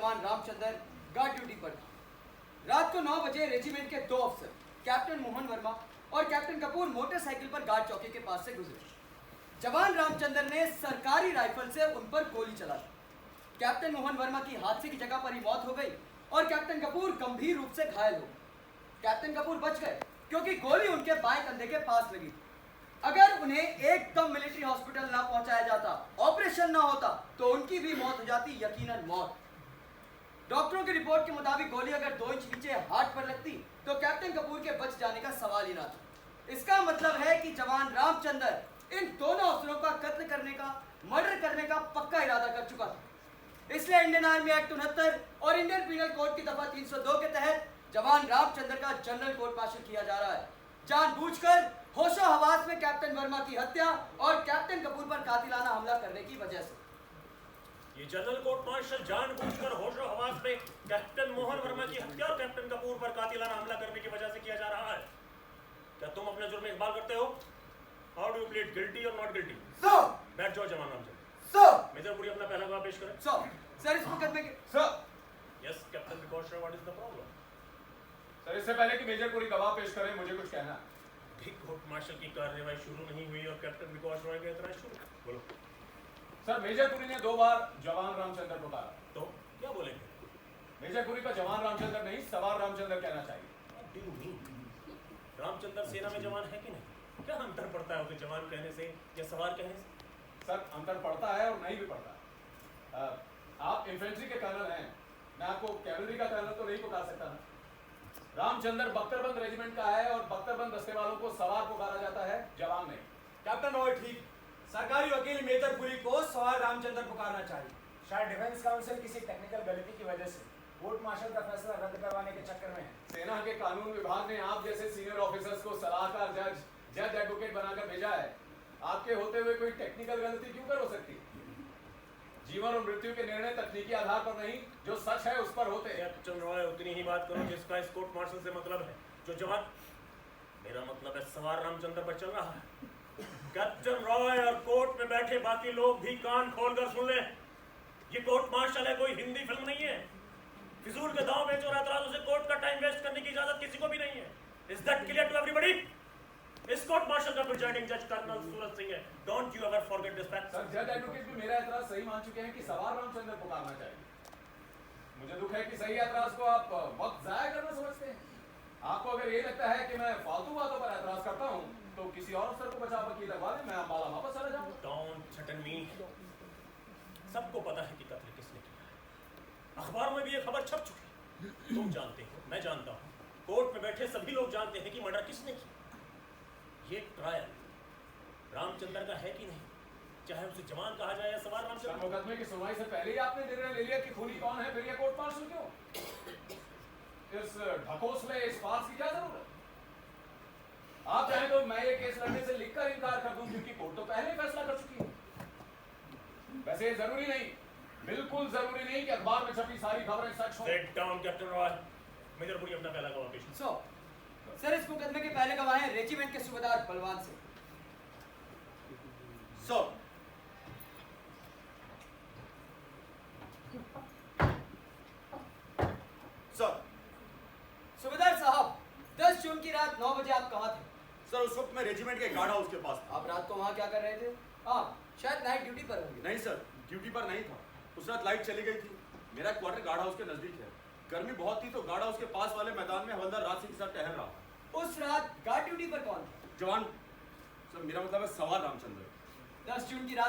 जवान Ramchandra guard duty पर था। रात को 9 बजे रेजिमेंट के 2 अफसर कैप्टन मोहन वर्मा और कैप्टन कपूर मोटरसाइकिल पर गार्ड चौकी के पास से गुजरे। जवान रामचंद्र ने सरकारी राइफल से उन पर गोली चला दी। कैप्टन मोहन वर्मा की हादसे की जगह पर ही मौत हो गई और कैप्टन कपूर गंभीर रूप से घायल हो गए। कैप्टन कपूर बच गए क्योंकि गोली उनके बाएं कंधे के पास लगी। अगर उन्हें एकदम मिलिट्री हॉस्पिटल ना पहुंचाया जाता, ऑपरेशन ना होता, तो उनकी भी मौत हो जाती, यकीनन मौत। डॉक्टरों की रिपोर्ट के मुताबिक गोली अगर 2 इंच नीचे हार्ट पर लगती तो कैप्टन कपूर के बच जाने का सवाल ही ना था। इसका मतलब है कि जवान रामचंद्र इन दोनों अफसरों का कत्ल करने का, मर्डर करने का पक्का इरादा कर चुका था। इसलिए इंडियन आर्मी एक्ट 69 और इंडियन पीनल कोड की दफा 302 के तहत जवान रामचंद्र का जनरल कोर्ट मार्शल किया जा रहा है, जानबूझकर होशो हवास में कैप्टन वर्मा की हत्या और कैप्टन कपूर पर कातिलाना हमला करने की वजह से। ये जनरल कोर्ट मार्शल जानबूझकर होशो हवास में कैप्टन मोहन वर्मा की हत्या और कैप्टन कपूर पर कातिलाना हमला करने की वजह से किया जा रहा है। क्या तुम अपने जुर्म में इकबाल करते हो? How do you plead guilty और नॉट गिल्टी? सर! बैठ जाओ जवान रामचंद्र। सर! मेजर पुरी अपना पहला गवाह पेश करें। सर इस मुकदमे के sir. Yes captain Vikas what is the problem? Sir, इससे पहले कि मेजर पुरी गवाह पेश करें, मुझे कुछ कहना है। कोर्ट मार्शल की कार्यवाही शुरू नहीं हुई और कैप्टन विकास रॉय का एतराज शुरू। बोलो। सर, मेजर पुरी ने 2 बार जवान रामचंद्र पुकारा। तो क्या बोलेंगे? मेजर पुरी का जवान रामचंद्र नहीं, सवार रामचंद्र कहना चाहिए। रामचंद्र सेना में जवान है कि नहीं? क्या अंतर पड़ता है उसे जवान कहने से या सवार कहने से? सर, अंतर पड़ता है और नहीं भी पड़ता। आप इन्फेंट्री के कर्नल हैं, मैं आपको कैवलरी का कर्नल तो नहीं पुकार सकता ना। रामचंद्र बख्तरबंद रेजिमेंट का है और बख्तरबंद दस्ते वालों को सवार पुकारा जाता है, जवान नहीं। कैप्टन रॉय ठीक, सरकारी वकील मेजर पुरी को सवार रामचंद्र पुकारना चाहिए। शायद डिफेंस काउंसिल किसी टेक्निकल गलती की वजह से कोर्ट मार्शल का फैसला रद्द करवाने के चक्कर में है। सेना के कानून विभाग ने आप जैसे सीनियर ऑफिसर्स को सलाहकार, जज एडवोकेट बनाकर भेजा है। आपके होते हुए कोई टेक्निकल गलती क्यों कर हो सकती? जीवन और मृत्यु के निर्णय तकनीकी आधार पर नहीं, जो सच है उस पर होते हैं। कैप्टन रॉय उतनी ही बात करो जिसका इस कोर्ट मार्शल से मतलब है। जो जवान, मेरा मतलब है सवार रामचंद्र पर चल रहा है। कैप्टन रॉय और कोर्ट में बैठे बाकी लोग भी कान खोलकर सुन ले। ये कोर्ट मार्शल है, कोई हिंदी फिल्म नहीं है। फिजूल के दांव बेच और ऐतराजों से कोर्ट का टाइम वेस्ट करने की इजाजत किसी को भी नहीं है। Is that clear to everybody? इस कोर्ट मार्शल का प्रिजाइडिंग जज कर्नल सूरज सिंह है। Don't you ever forget this fact. Sir, जज एडवोकेट भी मेरा एतराज सही मान चुके हैं कि सवार रामचंद्र पुकारना चाहिए। मुझे दुख है कि सही एतराज को आप वक्त जाया करना समझते हैं। आपको अगर ये लगता है कि मैं फालतू बातों पर एतराज करता हूं, तो किसी और अफसर को बचा वकील लगवा दें, मैं अम्बाला वापस चला जाऊंगा। डोंट थ्रेटन मी। सबको पता है कि कत्ल किसने किया है। अखबारों में भी ये खबर छप चुकी है। तुम जानते हो, मैं जानता हूं, कोर्ट में बैठे सभी लोग जानते हैं कि मर्डर किसने किया। ये ट्रायल रामचंद्र का है कि नहीं, चाहे उसे जवान कहा जाए या सवार रामचंद्र। मुकदमे की सुनवाई से पहले ही आपने निर्णय ले लिया कि खूनी कौन है, फिर ये कोर्ट मार्शल क्यों? इस ढकोसले, इस फार्स की क्या जरूरत? आप चाहें तो मैं ये केस लड़ने से लिखकर इनकार कर दूं, क्योंकि कोर्ट तो पहले ही फैसला कर चुकी है। वैसे जरूरी नहीं, बिल्कुल जरूरी नहीं कि अखबार में छपी सारी खबरें सच हों। Sit down captain Roy. Major Puri अपना पहला गवाह पेश। सर इस मुकदमे के पहले गवाह हैं रेजिमेंट के सूबेदार बलवान सिंह। सूबेदार साहब, 10 जून की रात 9 बजे आप कहाँ थे? सर, उस वक्त मैं रेजिमेंट के गार्ड हाउस के पास था। आप रात को वहाँ क्या कर रहे थे? हाँ, शायद नाइट ड्यूटी पर होंगे। नहीं सर, ड्यूटी पर नहीं था। उस रात लाइट चली गई थी। मेरा क्वार्टर गार्ड हाउस के नजदीक है। गर्मी बहुत थी तो गार्ड हाउस के पास वाले मैदान में हवलदार राज सिंह के साथ टहल रहा। उस रात गार्ड ड्यूटी पर कौन था? जवान, सर मेरा मतलब है सवार रामचंद्र। 10 जून की रात